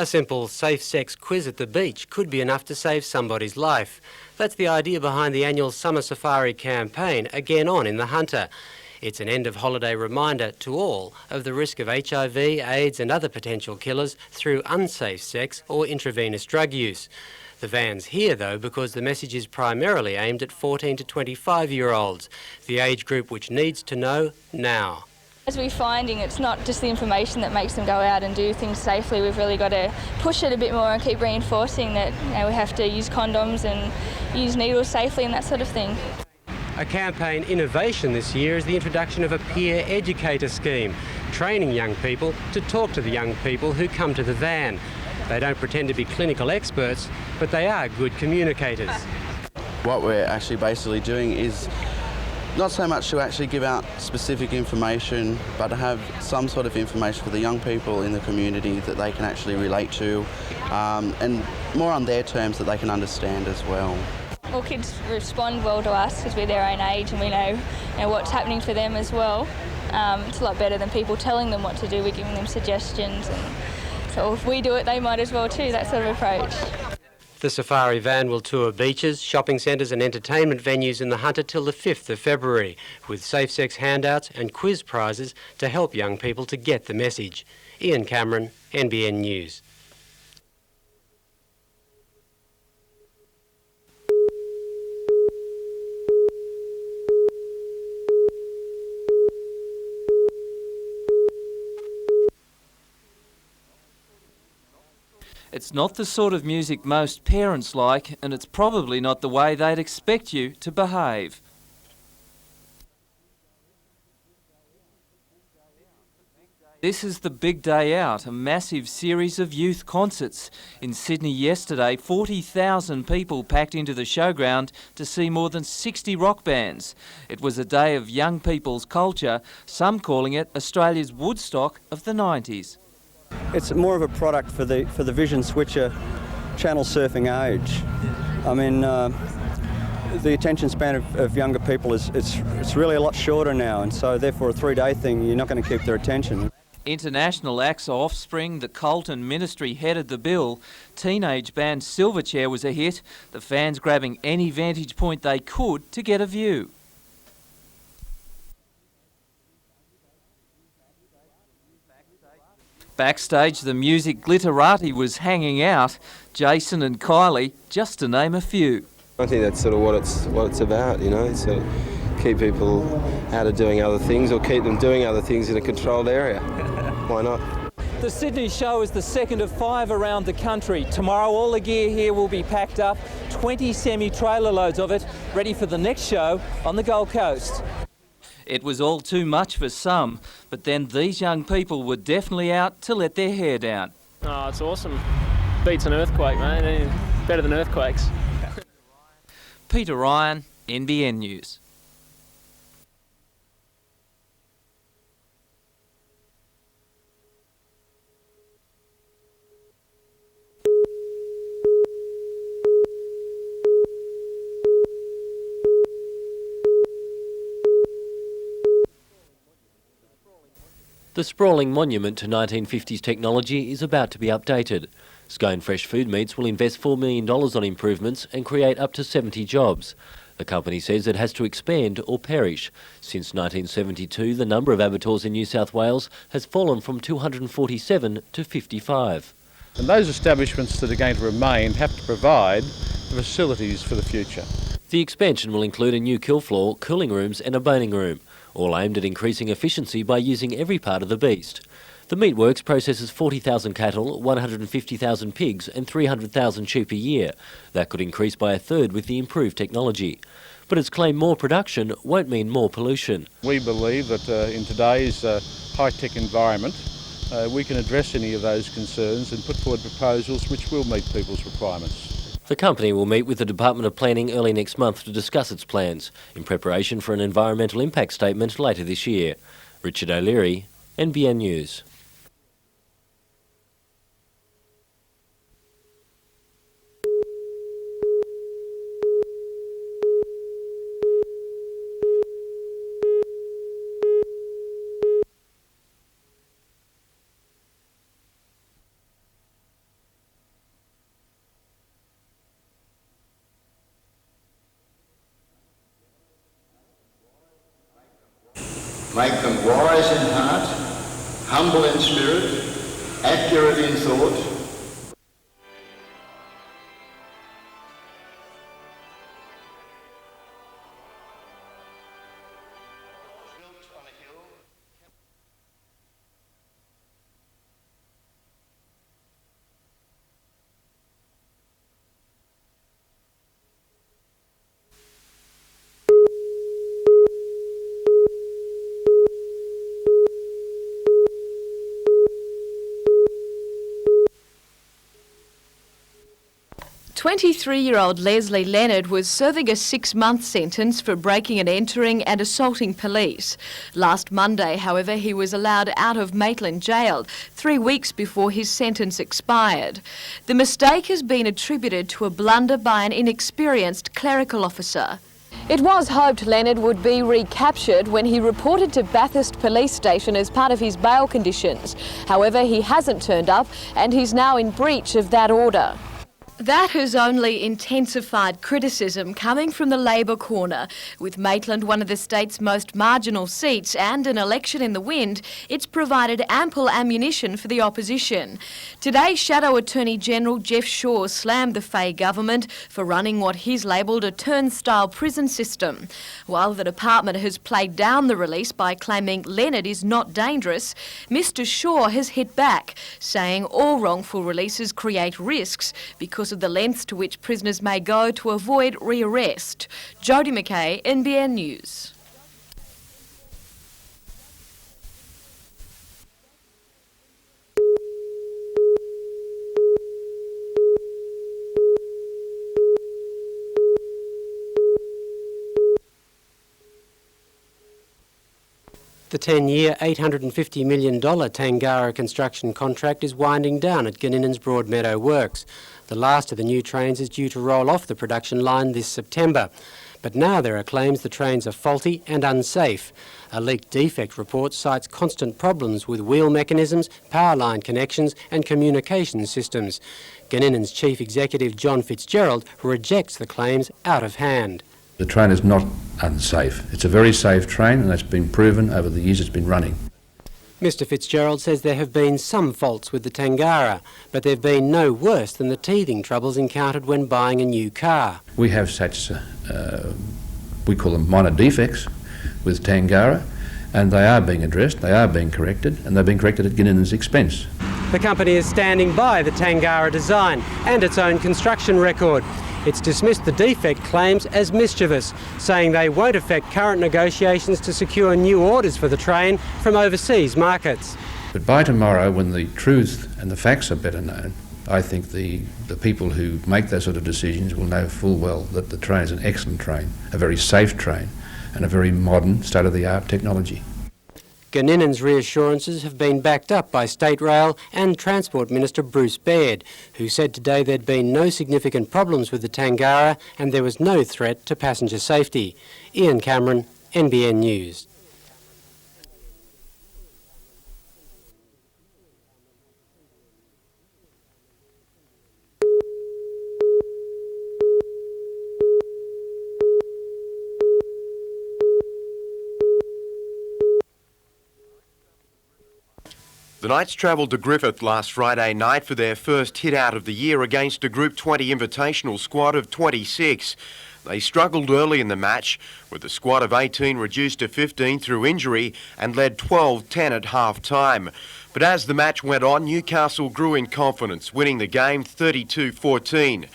A simple safe sex quiz at the beach could be enough to save somebody's life. That's the idea behind the annual Summer Safari campaign, again on in the Hunter. It's an end-of-holiday reminder to all of the risk of HIV, AIDS and other potential killers through unsafe sex or intravenous drug use. The van's here, though, because the message is primarily aimed at 14 to 25-year-olds, the age group which needs to know now. As we're finding, it's not just the information that makes them go out and do things safely. We've really got to push it a bit more and keep reinforcing that we have to use condoms and use needles safely and that sort of thing. A campaign innovation this year is the introduction of a peer educator scheme, training young people to talk to the young people who come to the van. They don't pretend to be clinical experts, but they are good communicators. What we're actually basically doing is not so much to actually give out specific information, but to have some sort of information for the young people in the community that they can actually relate to, and more on their terms that they can understand as well. Well, kids respond well to us because we're their own age and we know what's happening for them as well. It's a lot better than people telling them what to do. We're giving them suggestions, and so if we do it, they might as well too, that sort of approach. The safari van will tour beaches, shopping centres and entertainment venues in the Hunter till the 5th of February, with safe sex handouts and quiz prizes to help young people to get the message. Ian Cameron, NBN News. It's not the sort of music most parents like, and it's probably not the way they'd expect you to behave. This is the Big Day Out, a massive series of youth concerts. In Sydney yesterday, 40,000 people packed into the showground to see more than 60 rock bands. It was a day of young people's culture, some calling it Australia's Woodstock of the 90s. It's more of a product for the vision switcher, channel surfing age. I mean, the attention span of younger people it's really a lot shorter now, and so therefore a 3-day thing, you're not going to keep their attention. International acts Offspring, The Cult and Ministry headed the bill. Teenage band Silverchair was a hit, the fans grabbing any vantage point they could to get a view. Backstage, the music glitterati was hanging out. Jason and Kylie, just to name a few. I think that's sort of what it's about, you know, so keep people out of doing other things or keep them doing other things in a controlled area. Why not? The Sydney show is the second of 5 around the country. Tomorrow all the gear here will be packed up, 20 semi-trailer loads of it, ready for the next show on the Gold Coast. It was all too much for some, but then these young people were definitely out to let their hair down. Oh, it's awesome. Beats an earthquake, mate. Better than earthquakes. Peter Ryan, NBN News. The sprawling monument to 1950s technology is about to be updated. Scone Fresh Food Meats will invest $4 million on improvements and create up to 70 jobs. The company says it has to expand or perish. Since 1972, the number of abattoirs in New South Wales has fallen from 247 to 55. And those establishments that are going to remain have to provide the facilities for the future. The expansion will include a new kill floor, cooling rooms and a boning room, all aimed at increasing efficiency by using every part of the beast. The meatworks processes 40,000 cattle, 150,000 pigs and 300,000 sheep a year. That could increase by a third with the improved technology. But it's claimed more production won't mean more pollution. We believe that in today's high-tech environment, we can address any of those concerns and put forward proposals which will meet people's requirements. The company will meet with the Department of Planning early next month to discuss its plans, in preparation for an environmental impact statement later this year. Richard O'Leary, NBN News. make them wise in heart, humble in spirit, accurate in thought, "23-year-old Leslie Leonard was serving a 6-month sentence for breaking and entering and assaulting police. Last Monday, however, he was allowed out of Maitland Jail 3 weeks before his sentence expired. The mistake has been attributed to a blunder by an inexperienced clerical officer. It was hoped Leonard would be recaptured when he reported to Bathurst Police Station as part of his bail conditions. However, he hasn't turned up and he's now in breach of that order. That has only intensified criticism coming from the Labor corner. With Maitland one of the state's most marginal seats and an election in the wind, it's provided ample ammunition for the opposition. Today, Shadow Attorney General Jeff Shaw slammed the Fay government for running what he's labelled a turnstile prison system. While the department has played down the release by claiming Leonard is not dangerous, Mr Shaw has hit back, saying all wrongful releases create risks because of the lengths to which prisoners may go to avoid rearrest. Jodie McKay, NBN News. The 10-year, $850 million Tangara construction contract is winding down at Ganninan's Broadmeadow Works. The last of the new trains is due to roll off the production line this September. But now there are claims the trains are faulty and unsafe. A leaked defect report cites constant problems with wheel mechanisms, power line connections and communication systems. Ganninan's Chief Executive John Fitzgerald rejects the claims out of hand. The train is not unsafe. It's a very safe train, and that's been proven over the years it's been running. Mr Fitzgerald says there have been some faults with the Tangara, but there have been no worse than the teething troubles encountered when buying a new car. We have such, we call them minor defects with Tangara, and they are being addressed, they are being corrected, and they're being corrected at Ganninan's expense. The company is standing by the Tangara design and its own construction record. It's dismissed the defect claims as mischievous, saying they won't affect current negotiations to secure new orders for the train from overseas markets. But by tomorrow, when the truth and the facts are better known, I think the people who make those sort of decisions will know full well that the train is an excellent train, a very safe train, and a very modern, state-of-the-art technology. Ganninan's reassurances have been backed up by State Rail and Transport Minister Bruce Baird, who said today there'd been no significant problems with the Tangara and there was no threat to passenger safety. Ian Cameron, NBN News. The Knights travelled to Griffith last Friday night for their first hit out of the year against a Group 20 invitational squad of 26. They struggled early in the match, with the squad of 18 reduced to 15 through injury and led 12-10 at half-time. But as the match went on, Newcastle grew in confidence, winning the game 32-14.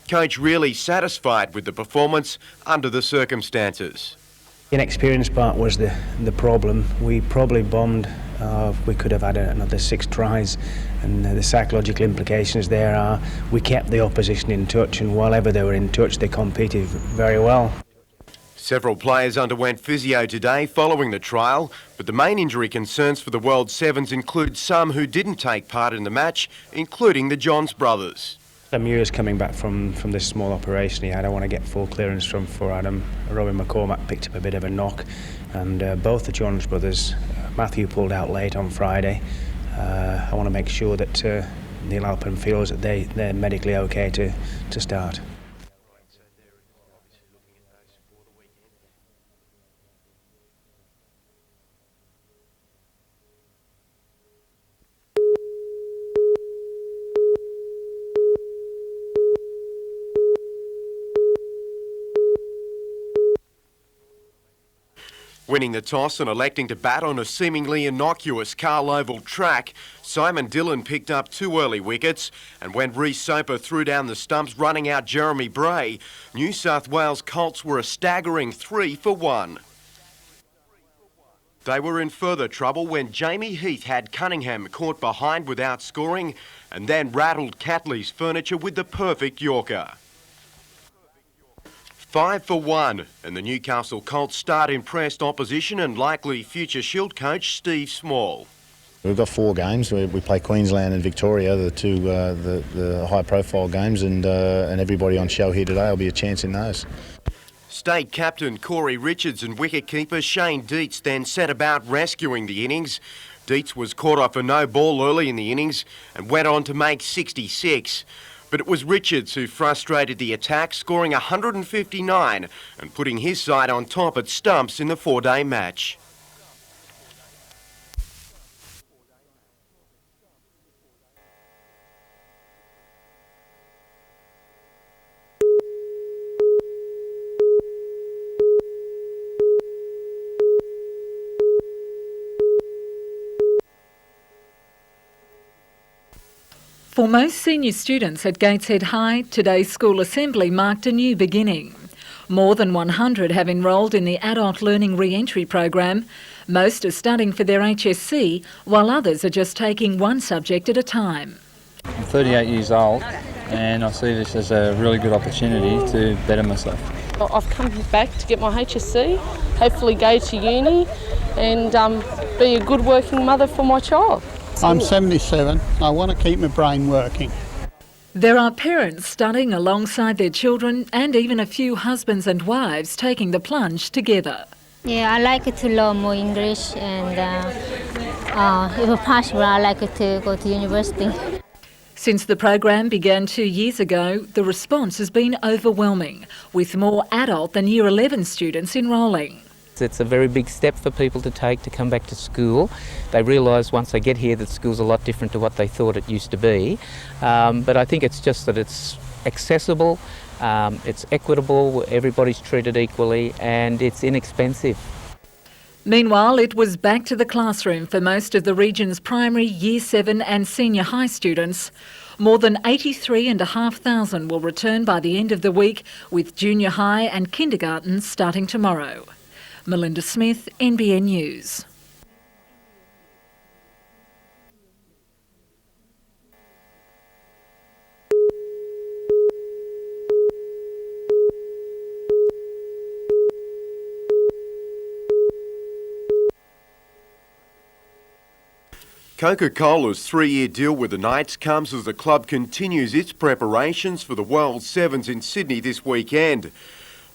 Coach really satisfied with the performance under the circumstances. The inexperienced part was the problem. We probably bombed. We could have had another 6 tries, and the psychological implications there are we kept the opposition in touch, and while ever they were in touch, they competed very well. Several players underwent physio today following the trial, but the main injury concerns for the World Sevens include some who didn't take part in the match, including the Johns brothers. Muir's coming back from this small operation he had. I want to get full clearance for Adam. Robin McCormack picked up a bit of a knock, and both the Johns brothers, Matthew pulled out late on Friday. I want to make sure that Neil Alpen feels that they're medically okay to start. Winning the toss and electing to bat on a seemingly innocuous Carl Oval track, Simon Dillon picked up 2 early wickets, and when Reece Soper threw down the stumps running out Jeremy Bray, New South Wales Colts were a staggering 3 for 1. They were in further trouble when Jamie Heath had Cunningham caught behind without scoring and then rattled Catley's furniture with the perfect Yorker. 5 for 1, and the Newcastle Colts start impressed opposition and likely future Shield coach Steve Small. We've got 4 games. We play Queensland and Victoria, the two the high-profile games, and everybody on show here today will be a chance in those. State captain Corey Richards and wicketkeeper Shane Dietz then set about rescuing the innings. Dietz was caught off a no ball early in the innings and went on to make 66. But it was Richards who frustrated the attack, scoring 159 and putting his side on top at stumps in the 4-day match. For most senior students at Gateshead High, today's school assembly marked a new beginning. More than 100 have enrolled in the Adult Learning Re-entry program. Most are studying for their HSC, while others are just taking one subject at a time. I'm 38 years old and I see this as a really good opportunity to better myself. I've come back to get my HSC, hopefully go to uni and be a good working mother for my child. I'm 77. I want to keep my brain working. There are parents studying alongside their children and even a few husbands and wives taking the plunge together. Yeah, I like to learn more English and if possible I like to go to university. Since the program began 2 years ago, the response has been overwhelming, with more adult than Year 11 students enrolling. It's a very big step for people to take to come back to school. They realise once they get here that school's a lot different to what they thought it used to be. But I think it's just that it's accessible, it's equitable, everybody's treated equally and it's inexpensive. Meanwhile, it was back to the classroom for most of the region's primary, Year 7 and senior high students. More than 83,500 will return by the end of the week, with junior high and kindergarten starting tomorrow. Melinda Smith, NBN News. Coca-Cola's 3-year deal with the Knights comes as the club continues its preparations for the World Sevens in Sydney this weekend.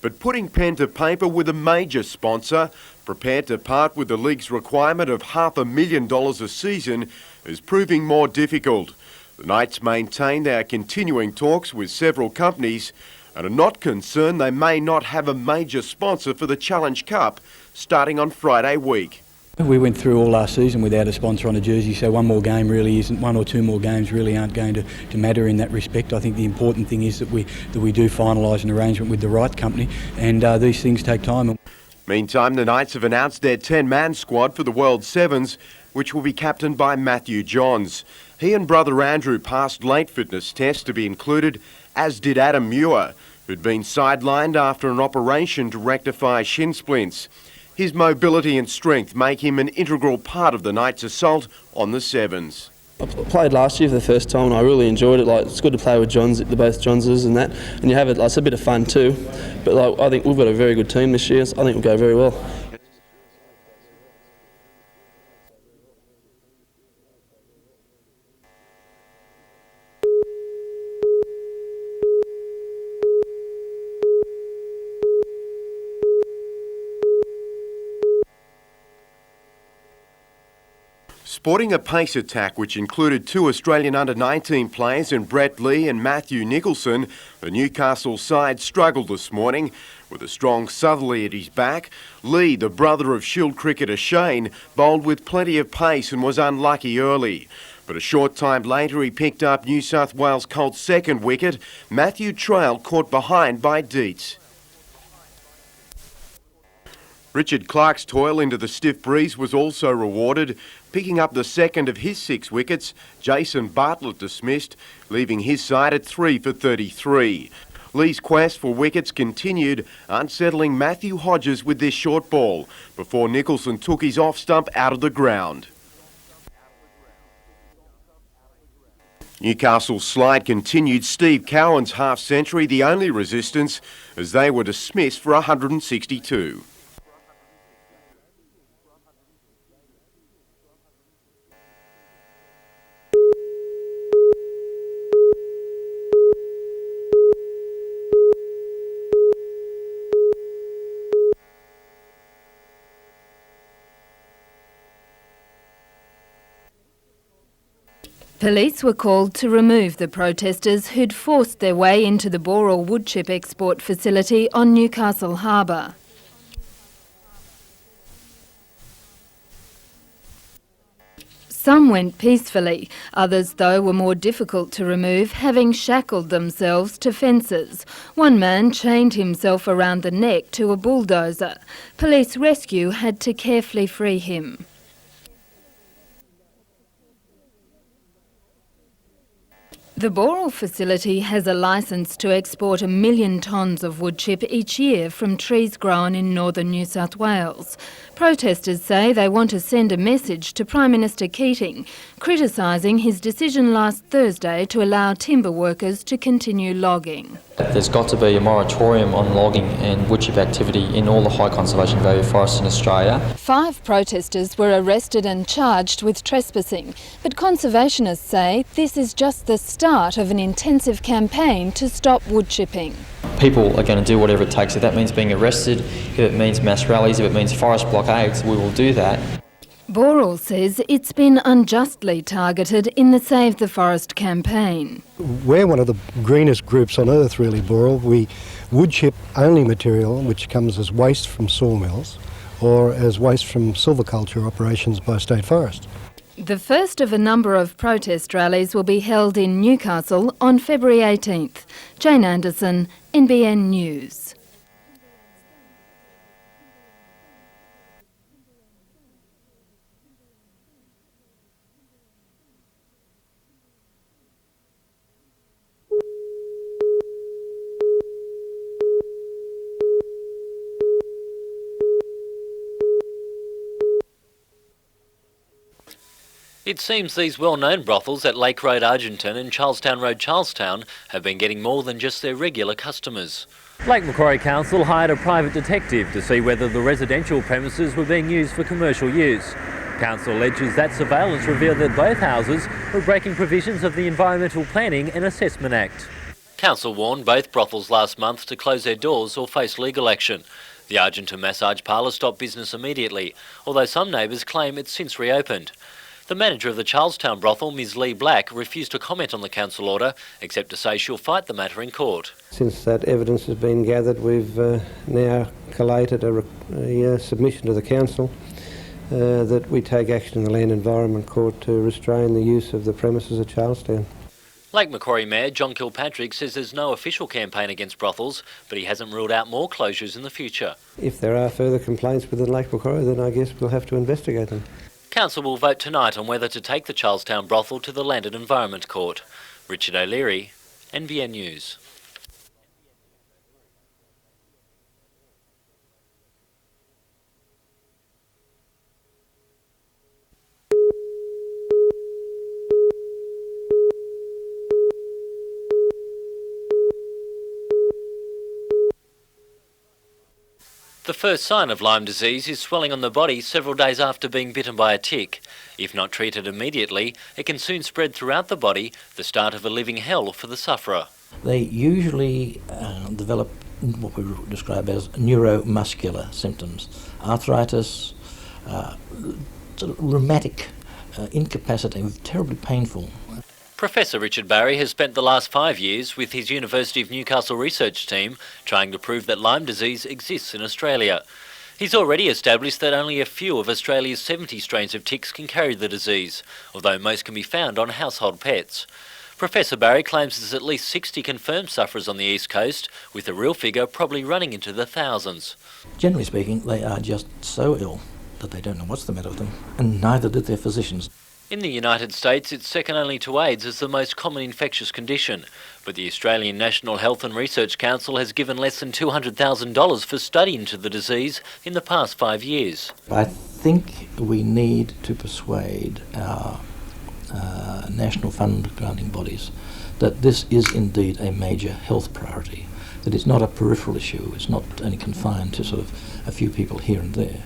But putting pen to paper with a major sponsor, prepared to part with the league's requirement of $500,000 a season, is proving more difficult. The Knights maintain they are continuing talks with several companies and are not concerned they may not have a major sponsor for the Challenge Cup starting on Friday week. We went through all last season without a sponsor on a jersey, so one or two more games really aren't going to matter in that respect. I think the important thing is that we do finalise an arrangement with the right company, and these things take time. Meantime, the Knights have announced their 10-man squad for the World Sevens, which will be captained by Matthew Johns. He and brother Andrew passed late fitness tests to be included, as did Adam Muir, who'd been sidelined after an operation to rectify shin splints. His mobility and strength make him an integral part of the Knights' assault on the Sevens. I played last year for the first time and I really enjoyed it. It's good to play with both Johnses and that, and you have it. It's a bit of fun too. But I think we've got a very good team this year. So I think we'll go very well. Sporting a pace attack which included 2 Australian under-19 players in Brett Lee and Matthew Nicholson, the Newcastle side struggled this morning. With a strong southerly at his back, Lee, the brother of Shield cricketer Shane, bowled with plenty of pace and was unlucky early. But a short time later he picked up New South Wales Colts' second wicket. Matthew Trail caught behind by Dietz. Richard Clark's toil into the stiff breeze was also rewarded, picking up the second of his 6 wickets. Jason Bartlett dismissed, leaving his side at 3 for 33. Lee's quest for wickets continued, unsettling Matthew Hodges with this short ball before Nicholson took his off stump out of the ground. Newcastle's slide continued. Steve Cowan's half-century the only resistance, as they were dismissed for 162. Police were called to remove the protesters who'd forced their way into the Boral woodchip export facility on Newcastle Harbour. Some went peacefully, others though were more difficult to remove, having shackled themselves to fences. One man chained himself around the neck to a bulldozer. Police rescue had to carefully free him. The Boral facility has a licence to export 1 million tonnes of woodchip each year from trees grown in northern New South Wales. Protesters say they want to send a message to Prime Minister Keating, criticising his decision last Thursday to allow timber workers to continue logging. There's got to be a moratorium on logging and woodchip activity in all the high conservation value forests in Australia. 5 protesters were arrested and charged with trespassing, but conservationists say this is just the start of an intensive campaign to stop woodchipping. People are going to do whatever it takes. If that means being arrested, if it means mass rallies, if it means forest blockades, we will do that. Boral says it's been unjustly targeted in the Save the Forest campaign. We're one of the greenest groups on earth, really, Boral. We woodchip only material which comes as waste from sawmills or as waste from silviculture operations by State Forest. The first of a number of protest rallies will be held in Newcastle on February 18th. Jane Anderson, NBN News. It seems these well-known brothels at Lake Road Argenton and Charlestown Road Charlestown have been getting more than just their regular customers. Lake Macquarie Council hired a private detective to see whether the residential premises were being used for commercial use. Council alleges that surveillance revealed that both houses were breaking provisions of the Environmental Planning and Assessment Act. Council warned both brothels last month to close their doors or face legal action. The Argenton massage parlour stopped business immediately, although some neighbours claim it's since reopened. The manager of the Charlestown brothel, Ms Lee Black, refused to comment on the council order, except to say she'll fight the matter in court. Since that evidence has been gathered, we've now collated a submission to the council that we take action in the Land Environment Court to restrain the use of the premises at Charlestown. Lake Macquarie Mayor John Kilpatrick says there's no official campaign against brothels, but he hasn't ruled out more closures in the future. If there are further complaints within Lake Macquarie, then I guess we'll have to investigate them. Council will vote tonight on whether to take the Charlestown brothel to the Land and Environment Court. Richard O'Leary, NBN News. The first sign of Lyme disease is swelling on the body several days after being bitten by a tick. If not treated immediately, it can soon spread throughout the body, the start of a living hell for the sufferer. They usually develop what we describe as neuromuscular symptoms, arthritis, sort of rheumatic, incapacitating, terribly painful. Professor Richard Barry has spent the last 5 years with his University of Newcastle research team trying to prove that Lyme disease exists in Australia. He's already established that only a few of Australia's 70 strains of ticks can carry the disease, although most can be found on household pets. Professor Barry claims there's at least 60 confirmed sufferers on the East Coast, with the real figure probably running into the thousands. Generally speaking, they are just so ill that they don't know what's the matter with them, and neither did their physicians. In the United States, it's second only to AIDS as the most common infectious condition, but the Australian National Health and Research Council has given less than $200,000 for study into the disease in the past 5 years. I think we need to persuade our national fund granting bodies that this is indeed a major health priority, that it's not a peripheral issue, it's not only confined to sort of a few people here and there.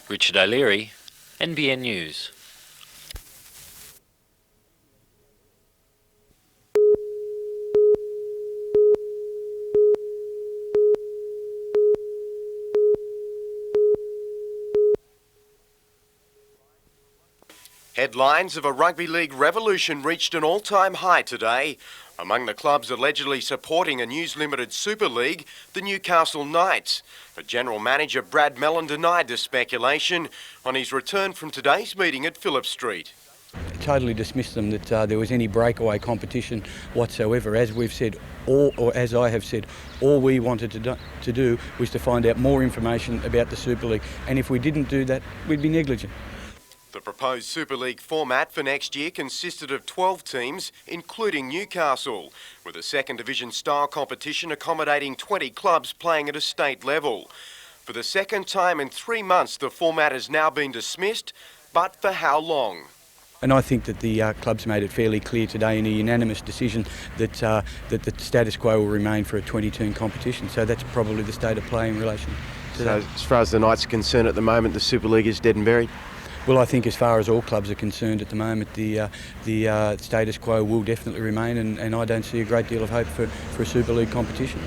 Richard O'Leary, NBN News. Headlines of a rugby league revolution reached an all-time high today. Among the clubs allegedly supporting a News Limited Super League, the Newcastle Knights. But General Manager Brad Mellon denied the speculation on his return from today's meeting at Phillip Street. Totally dismissed them that there was any breakaway competition whatsoever. As we've said, or as I have said, all we wanted to do was to find out more information about the Super League, and if we didn't do that, we'd be negligent. The proposed Super League format for next year consisted of 12 teams, including Newcastle, with a second division style competition accommodating 20 clubs playing at a state level. For the second time in 3 months, the format has now been dismissed, but for how long? And I think that the clubs made it fairly clear today in a unanimous decision that the status quo will remain for a 20-team competition. So that's probably the state of play in relation to that. So as far as the Knights are concerned at the moment, the Super League is dead and buried? Well, I think as far as all clubs are concerned at the moment, the status quo will definitely remain, and I don't see a great deal of hope for a Super League competition.